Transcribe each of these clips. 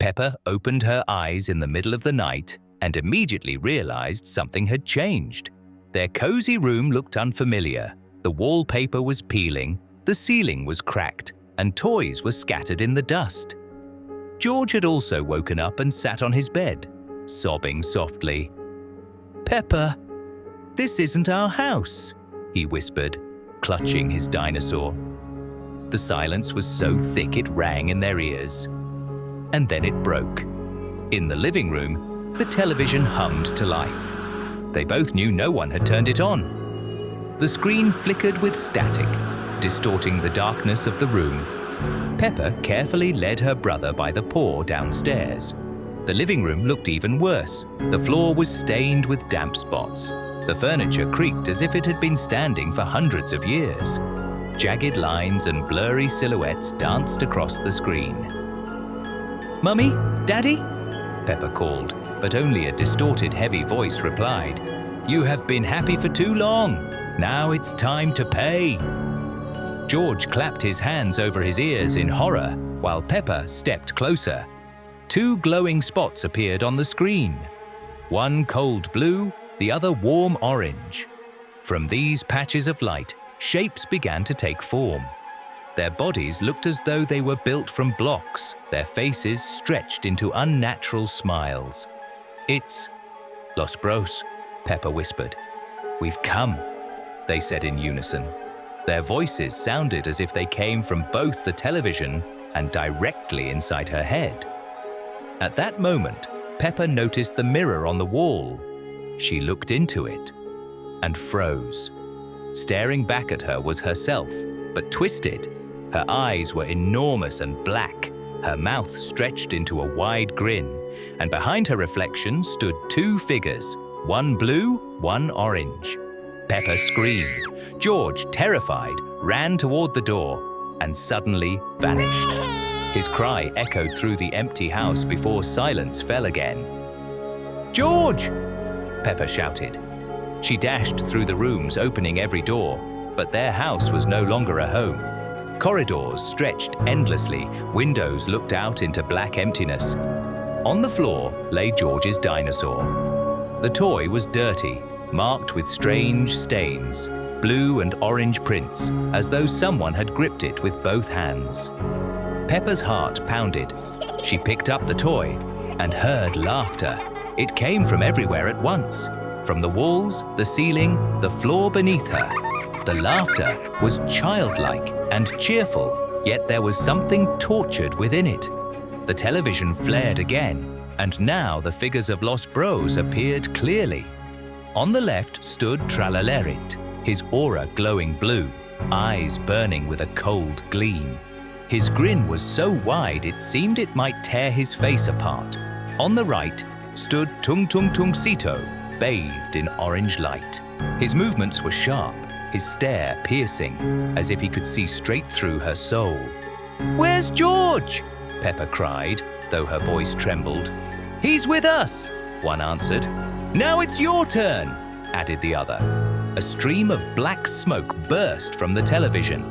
Peppa opened her eyes in the middle of the night and immediately realized something had changed. Their cozy room looked unfamiliar. The wallpaper was peeling, the ceiling was cracked, and toys were scattered in the dust. George had also woken up and sat on his bed, sobbing softly. "Peppa, this isn't our house," he whispered, clutching his dinosaur. The silence was so thick it rang in their ears. And then it broke. In the living room, the television hummed to life. They both knew no one had turned it on. The screen flickered with static, distorting the darkness of the room. Peppa carefully led her brother by the paw downstairs. The living room looked even worse. The floor was stained with damp spots. The furniture creaked as if it had been standing for hundreds of years. Jagged lines and blurry silhouettes danced across the screen. "Mummy? Daddy?" Peppa called, but only a distorted, heavy voice replied, "You have been happy for too long. Now it's time to pay." George clapped his hands over his ears in horror, while Peppa stepped closer. Two glowing spots appeared on the screen. One cold blue, the other warm orange. From these patches of light, shapes began to take form. Their bodies looked as though they were built from blocks, their faces stretched into unnatural smiles. "It's Los Bros," Peppa whispered. "We've come," they said in unison. Their voices sounded as if they came from both the television and directly inside her head. At that moment, Peppa noticed the mirror on the wall. She looked into it and froze. Staring back at her was herself, but twisted. Her eyes were enormous and black, her mouth stretched into a wide grin, and behind her reflection stood two figures, one blue, one orange. Peppa screamed. George, terrified, ran toward the door and suddenly vanished. His cry echoed through the empty house before silence fell again. "George!" Peppa shouted. She dashed through the rooms, opening every door, but their house was no longer a home. Corridors stretched endlessly, windows looked out into black emptiness. On the floor lay George's dinosaur. The toy was dirty, marked with strange stains, blue and orange prints, as though someone had gripped it with both hands. Peppa's heart pounded. She picked up the toy and heard laughter. It came from everywhere at once, from the walls, the ceiling, the floor beneath her. The laughter was childlike and cheerful, yet there was something tortured within it. The television flared again, and now the figures of Los Bros appeared clearly. On the left stood Tralalerit, his aura glowing blue, eyes burning with a cold gleam. His grin was so wide it seemed it might tear his face apart. On the right stood Tung Tung Tung Sito, bathed in orange light. His movements were sharp, his stare piercing, as if he could see straight through her soul. "Where's George?" Peppa cried, though her voice trembled. "He's with us," one answered. "Now it's your turn," added the other. A stream of black smoke burst from the television.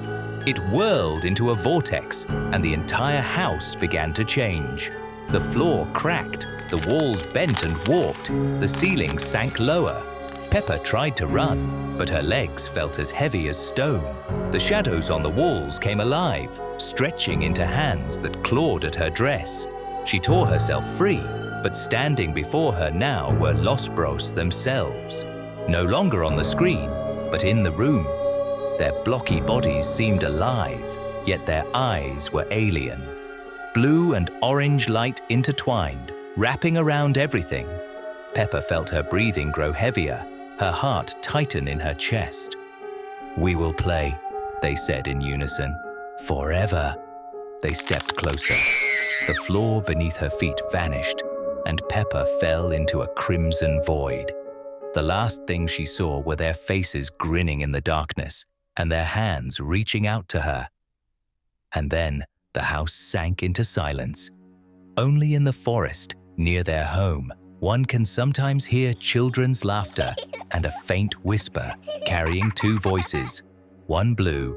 It whirled into a vortex, and the entire house began to change. The floor cracked, the walls bent and warped, the ceiling sank lower. Peppa tried to run, but her legs felt as heavy as stone. The shadows on the walls came alive, stretching into hands that clawed at her dress. She tore herself free, but standing before her now were Los Bros themselves. No longer on the screen, but in the room. Their blocky bodies seemed alive, yet their eyes were alien. Blue and orange light intertwined, wrapping around everything. Peppa felt her breathing grow heavier, her heart tighten in her chest. "We will play," they said in unison. "Forever." They stepped closer. The floor beneath her feet vanished, and Peppa fell into a crimson void. The last thing she saw were their faces grinning in the darkness, and their hands reaching out to her. And then the house sank into silence. Only in the forest, near their home, one can sometimes hear children's laughter and a faint whisper carrying two voices, one blue,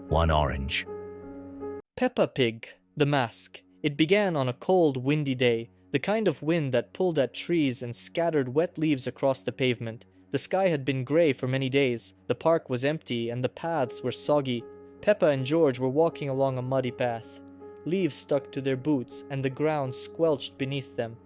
one orange. Peppa Pig, the Mask It began on a cold, windy day, the kind of wind that pulled at trees and scattered wet leaves across the pavement. The sky had been gray for many days, the park was empty, and the paths were soggy. Peppa and George were walking along a muddy path. Leaves stuck to their boots, and the ground squelched beneath them.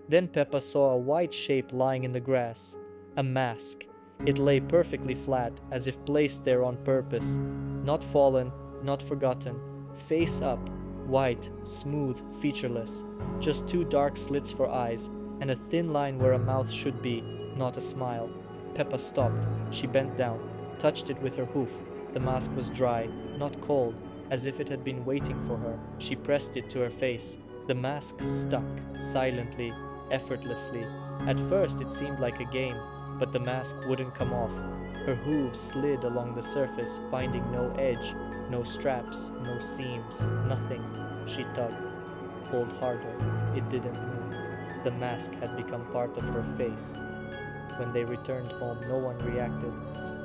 Then Peppa saw a white shape lying in the grass. A mask. It lay perfectly flat, as if placed there on purpose. Not fallen, not forgotten. Face up. White, smooth, featureless. Just two dark slits for eyes, and a thin line where a mouth should be, not a smile. Peppa stopped. She bent down, touched it with her hoof. The mask was dry, not cold, as if it had been waiting for her. She pressed it to her face. The mask stuck, silently, effortlessly. At first it seemed like a game, but the mask wouldn't come off. Her hooves slid along the surface, finding no edge, no straps, no seams, nothing. She tugged, pulled harder. It didn't move. The mask had become part of her face. When they returned home, no one reacted,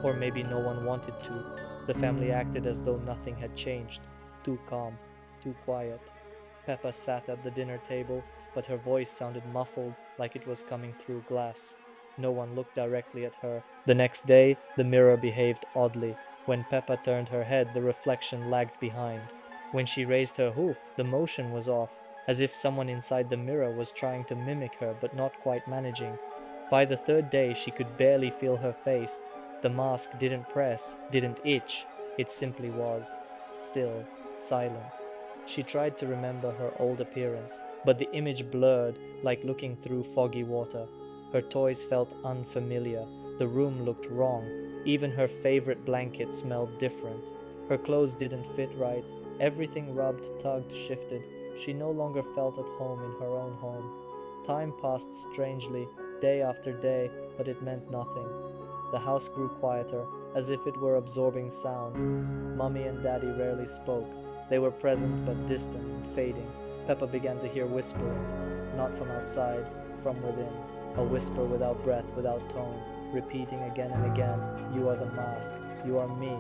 or maybe no one wanted to. The family acted as though nothing had changed. Too calm, too quiet. Peppa sat at the dinner table, but her voice sounded muffled, like it was coming through glass. No one looked directly at her. The next day, the mirror behaved oddly. When Peppa turned her head, the reflection lagged behind. When she raised her hoof, the motion was off, as if someone inside the mirror was trying to mimic her but not quite managing. By the third day, she could barely feel her face. The mask didn't press, didn't itch. It simply was. Still, silent. She tried to remember her old appearance, but the image blurred, like looking through foggy water. Her toys felt unfamiliar. The room looked wrong. Even her favorite blanket smelled different. Her clothes didn't fit right. Everything rubbed, tugged, shifted. She no longer felt at home in her own home. Time passed strangely, day after day, but it meant nothing. The house grew quieter, as if it were absorbing sound. Mummy and Daddy rarely spoke. They were present but distant and fading. Peppa began to hear whispering, not from outside, from within. A whisper without breath, without tone, repeating again and again, "You are the mask. You are me.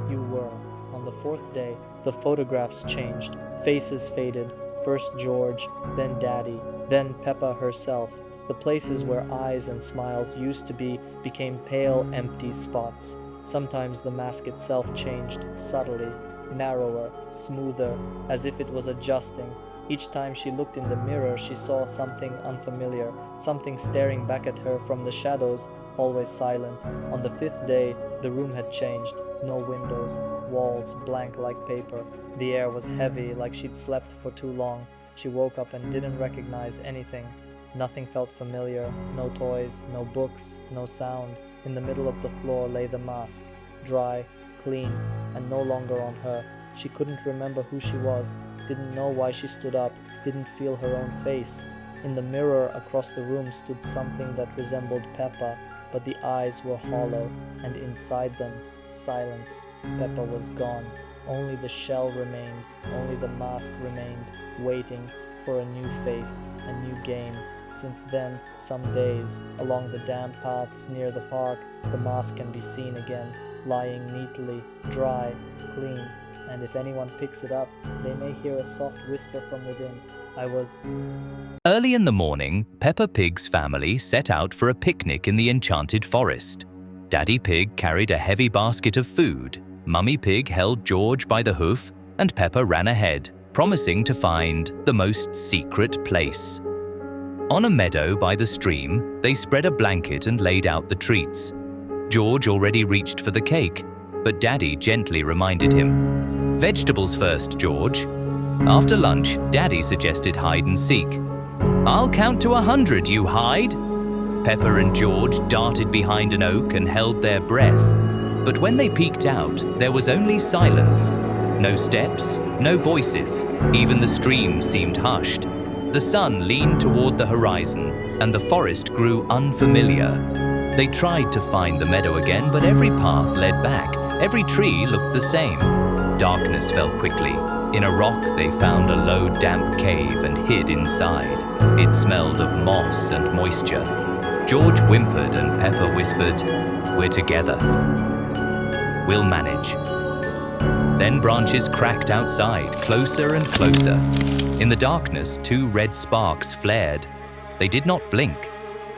You were." On the fourth day, the photographs changed. Faces faded. First George, then Daddy, then Peppa herself. The places where eyes and smiles used to be became pale, empty spots. Sometimes the mask itself changed, subtly, narrower, smoother, as if it was adjusting. Each time she looked in the mirror, she saw something unfamiliar, something staring back at her from the shadows, always silent. On the fifth day, the room had changed. No windows, walls blank like paper. The air was heavy, like she'd slept for too long. She woke up and didn't recognize anything. Nothing felt familiar. No toys, no books, no sound. In the middle of the floor lay the mask, dry, clean, and no longer on her. She couldn't remember who she was, didn't know why she stood up, didn't feel her own face. In the mirror across the room stood something that resembled Peppa, but the eyes were hollow, and inside them, silence. Peppa was gone. Only the shell remained, only the mask remained, waiting for a new face, a new game. Since then, some days, along the damp paths near the park, the mask can be seen again, lying neatly, dry, clean, and if anyone picks it up, they may hear a soft whisper from within. Early in the morning, Peppa Pig's family set out for a picnic in the enchanted forest. Daddy Pig carried a heavy basket of food, Mummy Pig held George by the hoof, and Peppa ran ahead, promising to find the most secret place. On a meadow by the stream, they spread a blanket and laid out the treats. George already reached for the cake, but Daddy gently reminded him, "Vegetables first, George." After lunch, Daddy suggested hide and seek. "I'll count to 100, you hide." Peppa and George darted behind an oak and held their breath. But when they peeked out, there was only silence. No steps, no voices, even the stream seemed hushed. The sun leaned toward the horizon, and the forest grew unfamiliar. They tried to find the meadow again, but every path led back. Every tree looked the same. Darkness fell quickly. In a rock, they found a low, damp cave and hid inside. It smelled of moss and moisture. George whimpered and Peppa whispered, "We're together. We'll manage." Then branches cracked outside, closer and closer. In the darkness, 2 red sparks flared. They did not blink.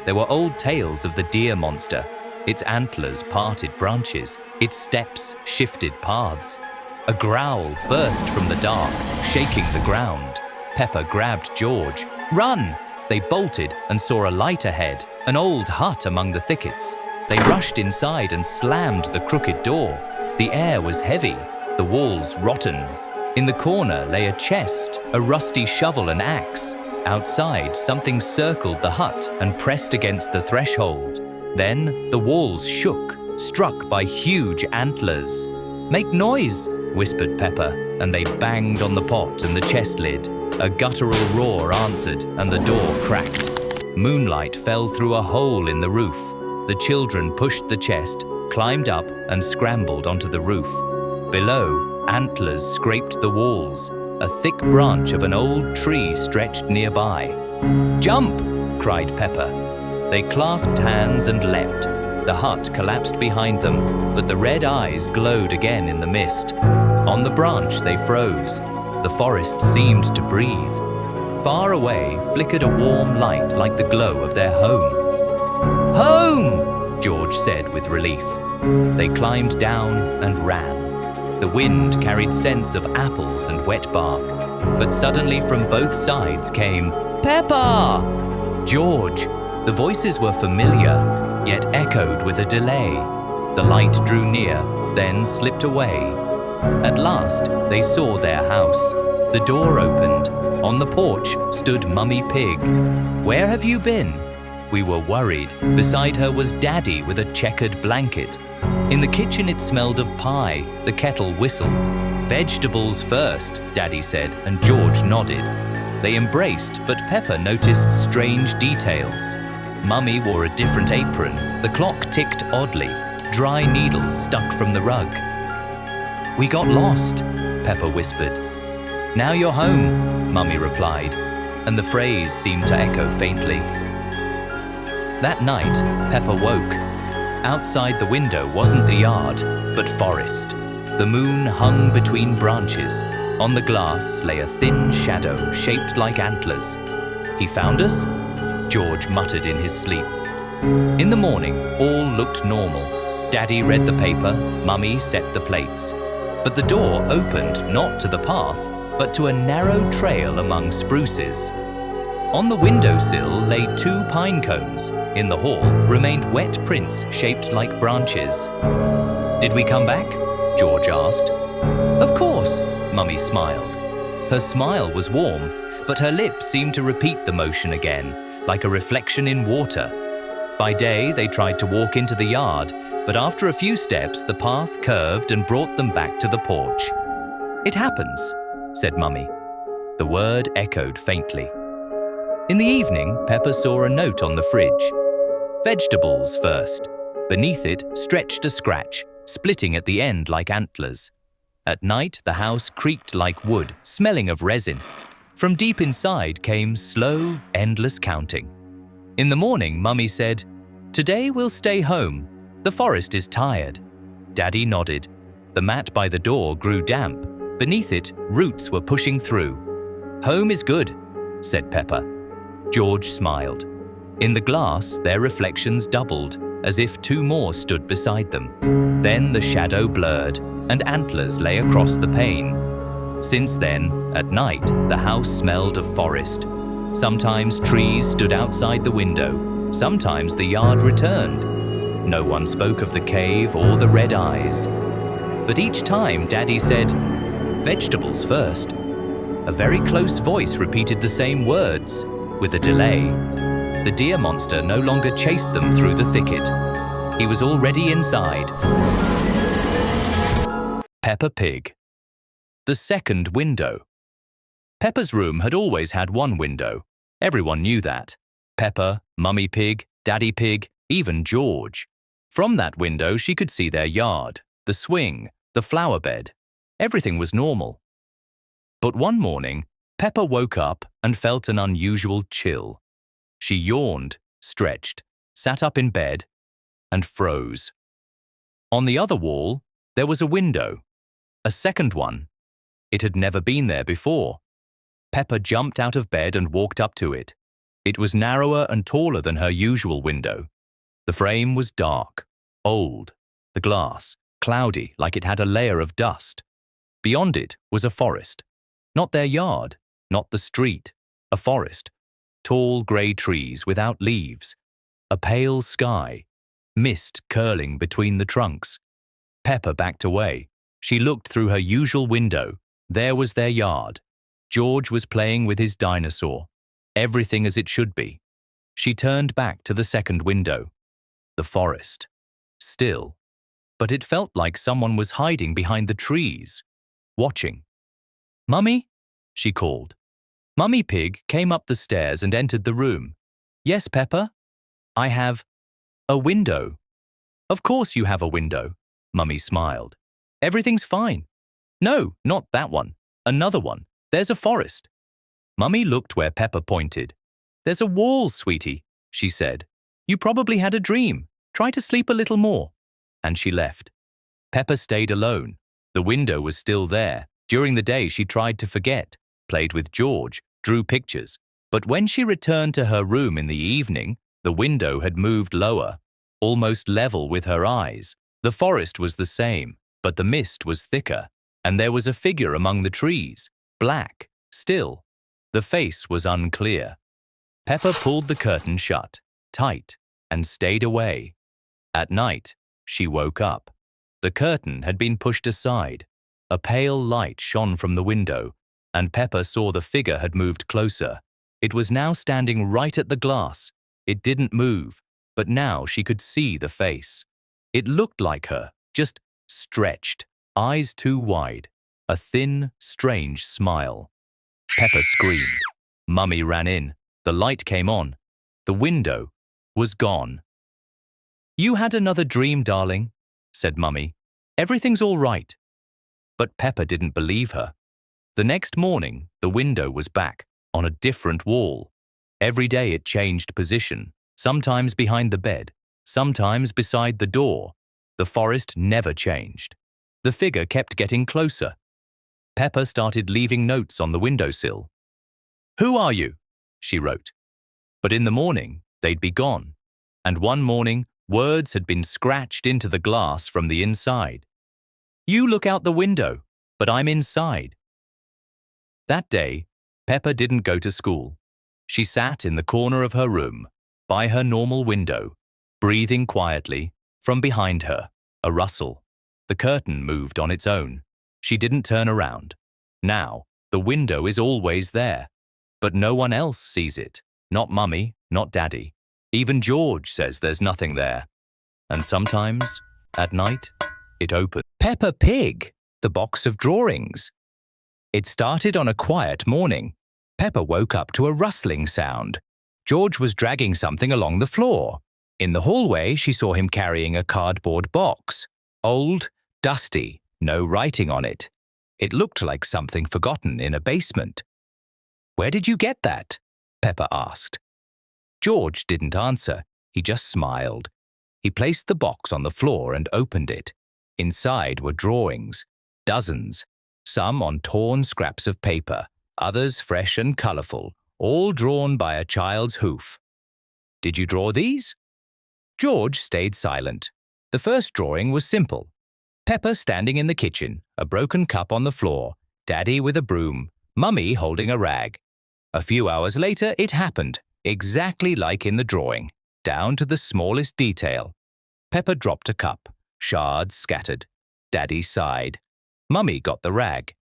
There were old tales of the deer monster. Its antlers parted branches. Its steps shifted paths. A growl burst from the dark, shaking the ground. Peppa grabbed George. "Run!" They bolted and saw a light ahead, an old hut among the thickets. They rushed inside and slammed the crooked door. The air was heavy, the walls rotten. In the corner lay a chest, a rusty shovel and axe. Outside, something circled the hut and pressed against the threshold. Then the walls shook, struck by huge antlers. "Make noise!" whispered Peppa, and they banged on the pot and the chest lid. A guttural roar answered, and the door cracked. Moonlight fell through a hole in the roof. The children pushed the chest, climbed up, and scrambled onto the roof. Below, antlers scraped the walls. A thick branch of an old tree stretched nearby. "Jump!" cried Peppa. They clasped hands and leapt. The hut collapsed behind them, but the red eyes glowed again in the mist. On the branch they froze. The forest seemed to breathe. Far away flickered a warm light like the glow of their home. "Home!" George said with relief. They climbed down and ran. The wind carried scents of apples and wet bark, but suddenly from both sides came, "Peppa!" "George!" The voices were familiar, yet echoed with a delay. The light drew near, then slipped away. At last, they saw their house. The door opened. On the porch stood Mummy Pig. "Where have you been?" We were worried. Beside her was Daddy with a checkered blanket. In the kitchen it smelled of pie. The kettle whistled. "Vegetables first," Daddy said, and George nodded. They embraced, but Peppa noticed strange details. Mummy wore a different apron. The clock ticked oddly. Dry needles stuck from the rug. "We got lost," Peppa whispered. "Now you're home," Mummy replied, and the phrase seemed to echo faintly. That night, Peppa woke. Outside the window wasn't the yard, but forest. The moon hung between branches. On the glass lay a thin shadow shaped like antlers. "He found us?" George muttered in his sleep. In the morning, all looked normal. Daddy read the paper, Mummy set the plates. But the door opened not to the path, but to a narrow trail among spruces. On the windowsill lay 2 pine cones. In the hall remained wet prints shaped like branches. "Did we come back?" George asked. "Of course," Mummy smiled. Her smile was warm, but her lips seemed to repeat the motion again, like a reflection in water. By day, they tried to walk into the yard, but after a few steps, the path curved and brought them back to the porch. "It happens," said Mummy. The word echoed faintly. In the evening, Peppa saw a note on the fridge. "Vegetables first." Beneath it stretched a scratch, splitting at the end like antlers. At night, the house creaked like wood, smelling of resin. From deep inside came slow, endless counting. In the morning, Mummy said, "Today we'll stay home. The forest is tired." Daddy nodded. The mat by the door grew damp. Beneath it, roots were pushing through. "Home is good," said Peppa. George smiled. In the glass, their reflections doubled, as if 2 more stood beside them. Then the shadow blurred, and antlers lay across the pane. Since then, at night, the house smelled of forest. Sometimes trees stood outside the window. Sometimes the yard returned. No one spoke of the cave or the red eyes. But each time, Daddy said, "Vegetables first." A very close voice repeated the same words, with a delay. The deer monster no longer chased them through the thicket. He was already inside. Peppa Pig. The second window. Peppa's room had always had one window. Everyone knew that. Peppa, Mummy Pig, Daddy Pig, even George. From that window she could see their yard, the swing, the flower bed. Everything was normal. But one morning, Peppa woke up and felt an unusual chill. She yawned, stretched, sat up in bed, and froze. On the other wall, there was a window. A second one. It had never been there before. Peppa jumped out of bed and walked up to it. It was narrower and taller than her usual window. The frame was dark, old, the glass cloudy like it had a layer of dust. Beyond it was a forest. Not their yard, not the street, a forest. Tall grey trees without leaves. A pale sky. Mist curling between the trunks. Peppa backed away. She looked through her usual window. There was their yard. George was playing with his dinosaur. Everything as it should be. She turned back to the second window. The forest. Still. But it felt like someone was hiding behind the trees, watching. "Mummy?" she called. Mummy Pig came up the stairs and entered the room. "Yes, Peppa? I have a window." "Of course you have a window," Mummy smiled. "Everything's fine." "No, not that one. Another one. There's a forest." Mummy looked where Peppa pointed. "There's a wall, sweetie," she said. "You probably had a dream. Try to sleep a little more." And she left. Peppa stayed alone. The window was still there. During the day she tried to forget, played with George, drew pictures. But when she returned to her room in the evening, the window had moved lower, almost level with her eyes. The forest was the same, but the mist was thicker, and there was a figure among the trees, black, still. The face was unclear. Peppa pulled the curtain shut, tight, and stayed away. At night, she woke up. The curtain had been pushed aside. A pale light shone from the window, and Peppa saw the figure had moved closer. It was now standing right at the glass. It didn't move, but now she could see the face. It looked like her, just stretched, eyes too wide, a thin, strange smile. Peppa screamed. Mummy ran in. The light came on. The window was gone. "You had another dream, darling," said Mummy. "Everything's all right." But Peppa didn't believe her. The next morning, the window was back, on a different wall. Every day it changed position, sometimes behind the bed, sometimes beside the door. The forest never changed. The figure kept getting closer. Peppa started leaving notes on the windowsill. "Who are you?" she wrote. But in the morning, they'd be gone. And one morning, words had been scratched into the glass from the inside. "You look out the window, but I'm inside." That day, Peppa didn't go to school. She sat in the corner of her room, by her normal window, breathing quietly. From behind her, a rustle. The curtain moved on its own. She didn't turn around. Now, the window is always there. But no one else sees it. Not Mummy, not Daddy. Even George says there's nothing there. And sometimes, at night, it opens. Peppa Pig, the box of drawings. It started on a quiet morning. Peppa woke up to a rustling sound. George was dragging something along the floor. In the hallway, she saw him carrying a cardboard box. Old, dusty, no writing on it. It looked like something forgotten in a basement. "Where did you get that?" Peppa asked. George didn't answer. He just smiled. He placed the box on the floor and opened it. Inside were drawings, dozens, some on torn scraps of paper, others fresh and colourful, all drawn by a child's hoof. "Did you draw these?" George stayed silent. The first drawing was simple. Peppa standing in the kitchen, a broken cup on the floor, Daddy with a broom, Mummy holding a rag. A few hours later, it happened, exactly like in the drawing, down to the smallest detail. Peppa dropped a cup, shards scattered. Daddy sighed. Mummy got the rag.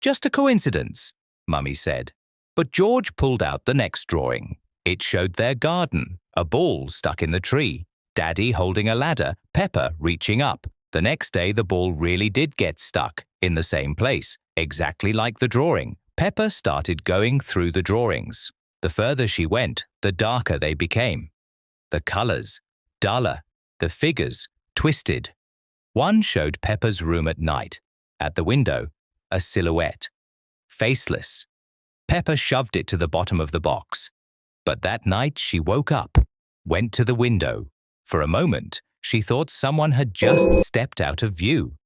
"Just a coincidence," Mummy said. But George pulled out the next drawing. It showed their garden, a ball stuck in the tree, Daddy holding a ladder, Peppa reaching up. The next day the ball really did get stuck, in the same place, exactly like the drawing. Peppa started going through the drawings. The further she went, the darker they became. The colours, duller, the figures, twisted. One showed Peppa's room at night. At the window, a silhouette. Faceless. Peppa shoved it to the bottom of the box. But that night she woke up, went to the window. For a moment, she thought someone had just stepped out of view.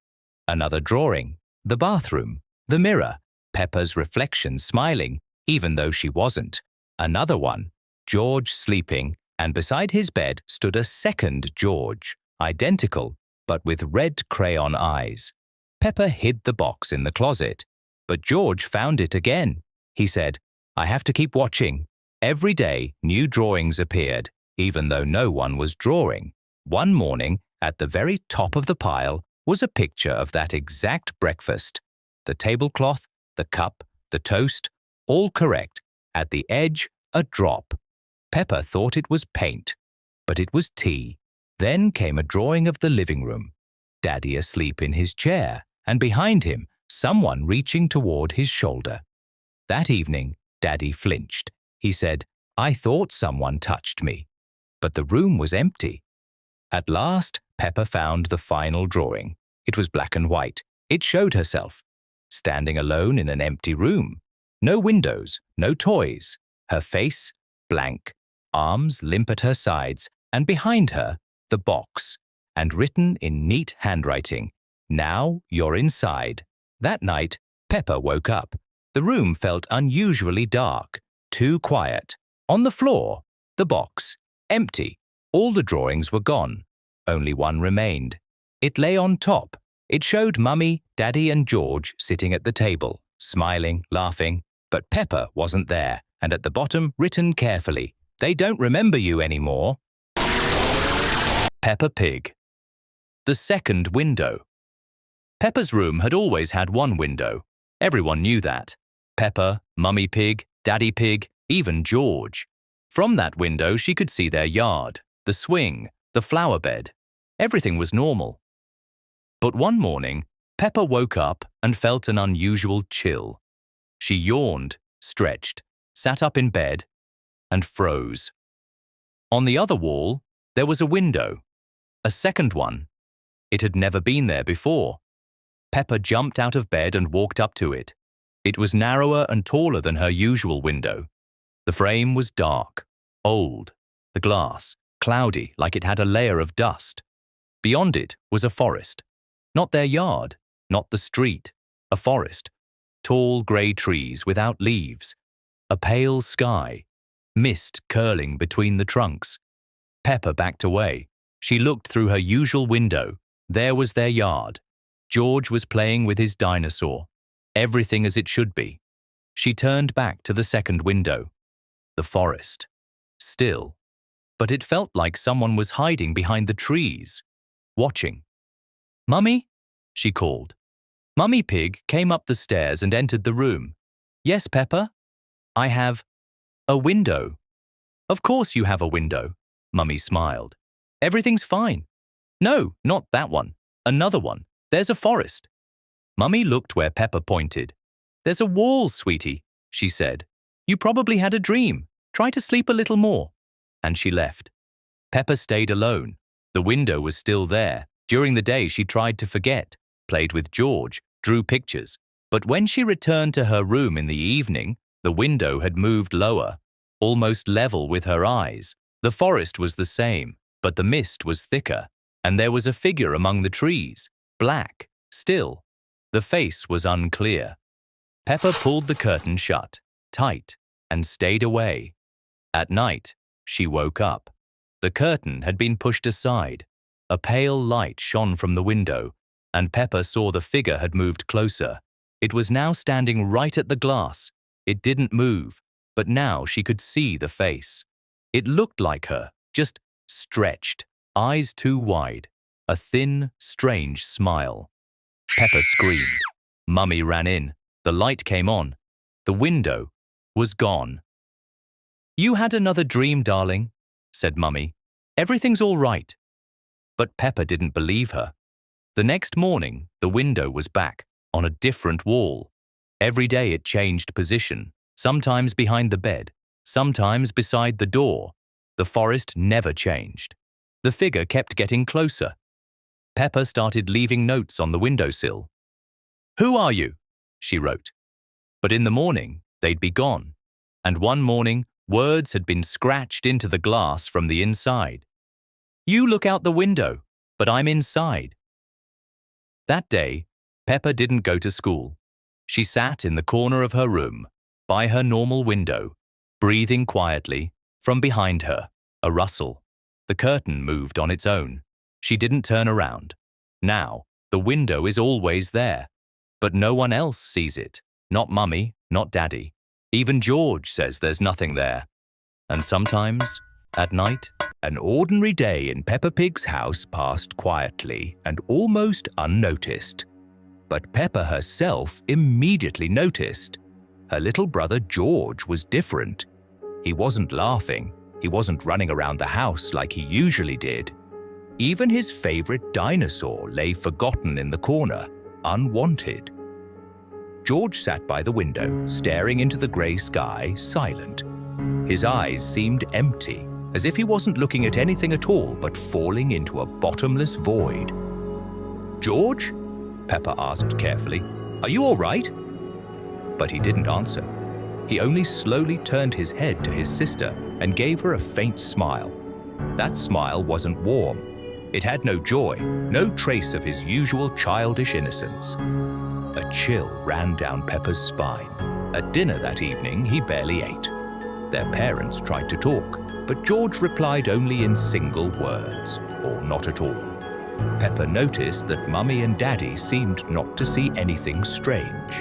Another drawing. the bathroom, the mirror, Peppa's reflection smiling, even though she wasn't. Another one, George sleeping, and beside his bed stood a second George, identical, but with red crayon eyes. Peppa hid the box in the closet, but George found it again. He said, "I have to keep watching." Every day, new drawings appeared, even though no one was drawing. One morning, at the very top of the pile, was a picture of that exact breakfast. The tablecloth, the cup, the toast, all correct. At the edge, a drop. Peppa thought it was paint, but it was tea. Then came a drawing of the living room. Daddy asleep in his chair, and behind him, someone reaching toward his shoulder. That evening, Daddy flinched. He said, "I thought someone touched me." But the room was empty. At last, Peppa found the final drawing. It was black and white. It showed herself, standing alone in an empty room. No windows, no toys. Her face, blank, arms limp at her sides, and behind her, the box, and written in neat handwriting, "Now you're inside." That night, Peppa woke up. The room felt unusually dark, too quiet. On the floor, the box, empty. All the drawings were gone. Only one remained. It lay on top. It showed Mummy, Daddy, and George sitting at the table, smiling, laughing. But Peppa wasn't there, and at the bottom, written carefully, "They don't remember you anymore." Peppa Pig. The second window. Peppa's room had always had one window. Everyone knew that. Peppa, Mummy Pig, Daddy Pig, even George. From that window she could see their yard, the swing, the flower bed. Everything was normal. But one morning, Peppa woke up and felt an unusual chill. She yawned, stretched, sat up in bed, and froze. On the other wall, there was a window, a second one. It had never been there before. Peppa jumped out of bed and walked up to it. It was narrower and taller than her usual window. The frame was dark, old, the glass cloudy like it had a layer of dust. Beyond it was a forest. Not their yard, not the street, a forest. Tall grey trees without leaves. A pale sky. Mist curling between the trunks. Peppa backed away. She looked through her usual window. There was their yard. George was playing with his dinosaur. Everything as it should be. She turned back to the second window. The forest. Still. But it felt like someone was hiding behind the trees, watching. "Mummy?" she called. Mummy Pig came up the stairs and entered the room. "Yes, Peppa? I have a window." "Of course you have a window," Mummy smiled. "Everything's fine." "No, not that one. Another one. There's a forest." Mummy looked where Peppa pointed. "There's a wall, sweetie," she said. "You probably had a dream. Try to sleep a little more." And she left. Peppa stayed alone. The window was still there. During the day she tried to forget, played with George, drew pictures. But when she returned to her room in the evening, the window had moved lower, almost level with her eyes. The forest was the same, but the mist was thicker, and there was a figure among the trees, black, still. The face was unclear. Peppa pulled the curtain shut, tight, and stayed away. At night, she woke up. The curtain had been pushed aside. A pale light shone from the window, and Peppa saw the figure had moved closer. It was now standing right at the glass. It didn't move, but now she could see the face. It looked like her, just stretched, eyes too wide, a thin, strange smile. Peppa screamed. Mummy ran in. The light came on. The window was gone. "You had another dream, darling," said Mummy. "Everything's all right." But Peppa didn't believe her. The next morning, the window was back, on a different wall. Every day it changed position, sometimes behind the bed, sometimes beside the door. The forest never changed. The figure kept getting closer. Peppa started leaving notes on the windowsill. "Who are you?" she wrote. But in the morning, they'd be gone. And one morning, words had been scratched into the glass from the inside. "You look out the window, but I'm inside." That day, Peppa didn't go to school. She sat in the corner of her room, by her normal window, breathing quietly. From behind her, a rustle. The curtain moved on its own. She didn't turn around. Now, the window is always there, but no one else sees it. Not Mummy, not Daddy. Even George says there's nothing there. And sometimes, at night, an ordinary day in Peppa Pig's house passed quietly and almost unnoticed. But Peppa herself immediately noticed. Her little brother George was different. He wasn't laughing. He wasn't running around the house like he usually did. Even his favorite dinosaur lay forgotten in the corner, unwanted. George sat by the window, staring into the grey sky, silent. His eyes seemed empty, as if he wasn't looking at anything at all but falling into a bottomless void. "George?" Peppa asked carefully. "Are you all right?" But he didn't answer. He only slowly turned his head to his sister and gave her a faint smile. That smile wasn't warm. It had no joy, no trace of his usual childish innocence. A chill ran down Peppa's spine. At dinner that evening, he barely ate. Their parents tried to talk, but George replied only in single words, or not at all. Peppa noticed that Mummy and Daddy seemed not to see anything strange.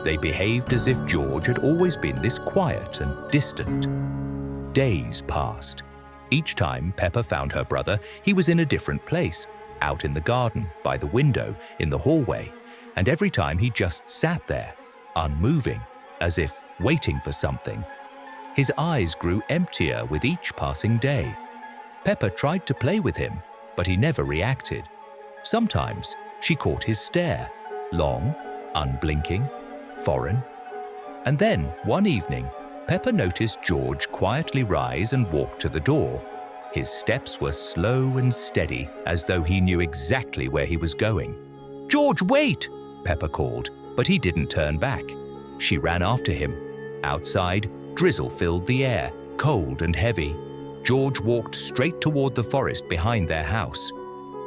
They behaved as if George had always been this quiet and distant. Days passed. Each time Peppa found her brother, he was in a different place, out in the garden, by the window, in the hallway, and every time he just sat there, unmoving, as if waiting for something. His eyes grew emptier with each passing day. Peppa tried to play with him, but he never reacted. Sometimes she caught his stare, long, unblinking, foreign. And then, one evening, Peppa noticed George quietly rise and walk to the door. His steps were slow and steady, as though he knew exactly where he was going. "George, wait!" Peppa called, but he didn't turn back. She ran after him. Outside, drizzle filled the air, cold and heavy. George walked straight toward the forest behind their house.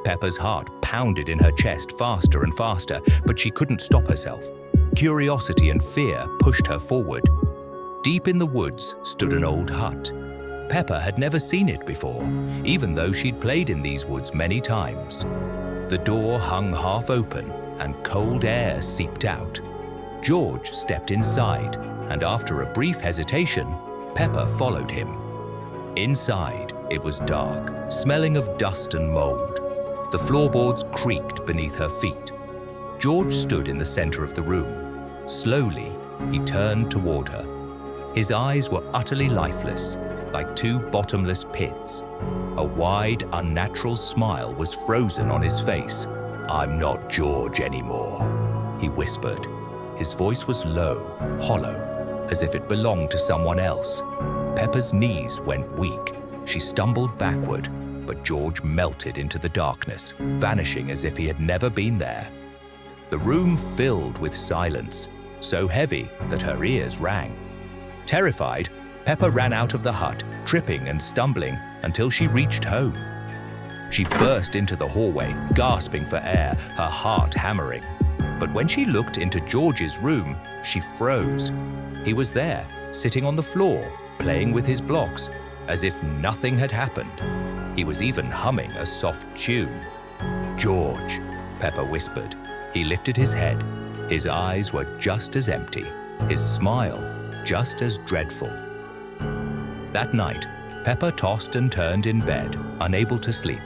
Peppa's heart pounded in her chest faster and faster, but she couldn't stop herself. Curiosity and fear pushed her forward. Deep in the woods stood an old hut. Peppa had never seen it before, even though she'd played in these woods many times. The door hung half open and cold air seeped out. George stepped inside, and after a brief hesitation, Peppa followed him. Inside, it was dark, smelling of dust and mold. The floorboards creaked beneath her feet. George stood in the center of the room. Slowly, he turned toward her. His eyes were utterly lifeless, like two bottomless pits. A wide, unnatural smile was frozen on his face. "I'm not George anymore," he whispered. His voice was low, hollow, as if it belonged to someone else. Peppa's knees went weak. She stumbled backward, but George melted into the darkness, vanishing as if he had never been there. The room filled with silence, so heavy that her ears rang. Terrified, Peppa ran out of the hut, tripping and stumbling until she reached home. She burst into the hallway, gasping for air, her heart hammering. But when she looked into George's room, she froze. He was there, sitting on the floor, playing with his blocks, as if nothing had happened. He was even humming a soft tune. "George," Peppa whispered. He lifted his head. His eyes were just as empty, his smile just as dreadful. That night, Peppa tossed and turned in bed, unable to sleep.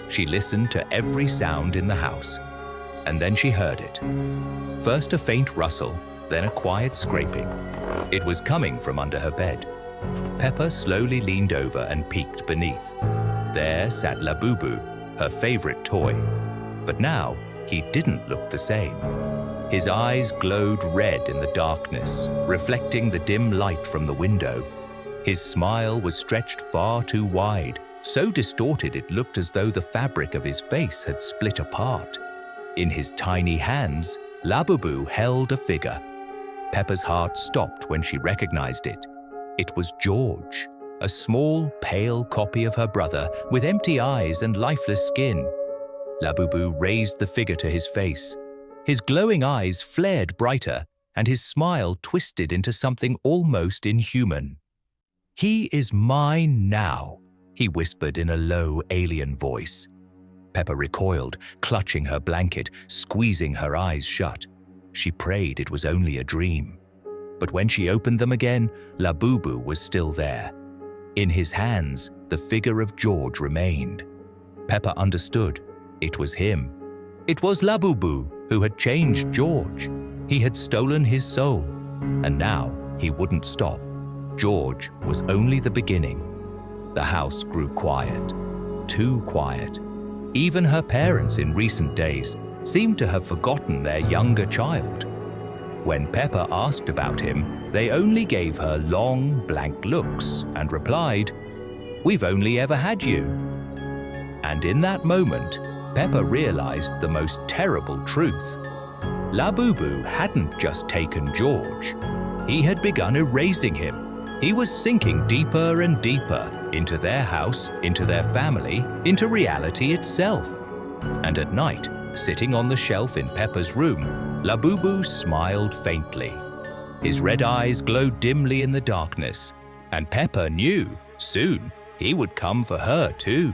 She listened to every sound in the house, and then she heard it. First a faint rustle, then a quiet scraping. It was coming from under her bed. Peppa slowly leaned over and peeked beneath. There sat Labubu, her favorite toy. But now, he didn't look the same. His eyes glowed red in the darkness, reflecting the dim light from the window. His smile was stretched far too wide, so distorted it looked as though the fabric of his face had split apart. In his tiny hands, Labubu held a figure. Peppa's heart stopped when she recognized it. It was George, a small, pale copy of her brother with empty eyes and lifeless skin. Labubu raised the figure to his face. His glowing eyes flared brighter, and his smile twisted into something almost inhuman. "He is mine now," he whispered in a low, alien voice. Peppa recoiled, clutching her blanket, squeezing her eyes shut. She prayed it was only a dream. But when she opened them again, Labubu was still there. In his hands, the figure of George remained. Peppa understood. It was him. It was Labubu who had changed George. He had stolen his soul, and now he wouldn't stop. George was only the beginning. The house grew quiet, too quiet. Even her parents in recent days seemed to have forgotten their younger child. When Peppa asked about him, they only gave her long, blank looks and replied, "We've only ever had you." And in that moment, Peppa realized the most terrible truth. Labubu hadn't just taken George. He had begun erasing him. He was sinking deeper and deeper into their house, into their family, into reality itself. And at night, sitting on the shelf in Peppa's room, Labubu smiled faintly. His red eyes glowed dimly in the darkness, and Peppa knew soon he would come for her too.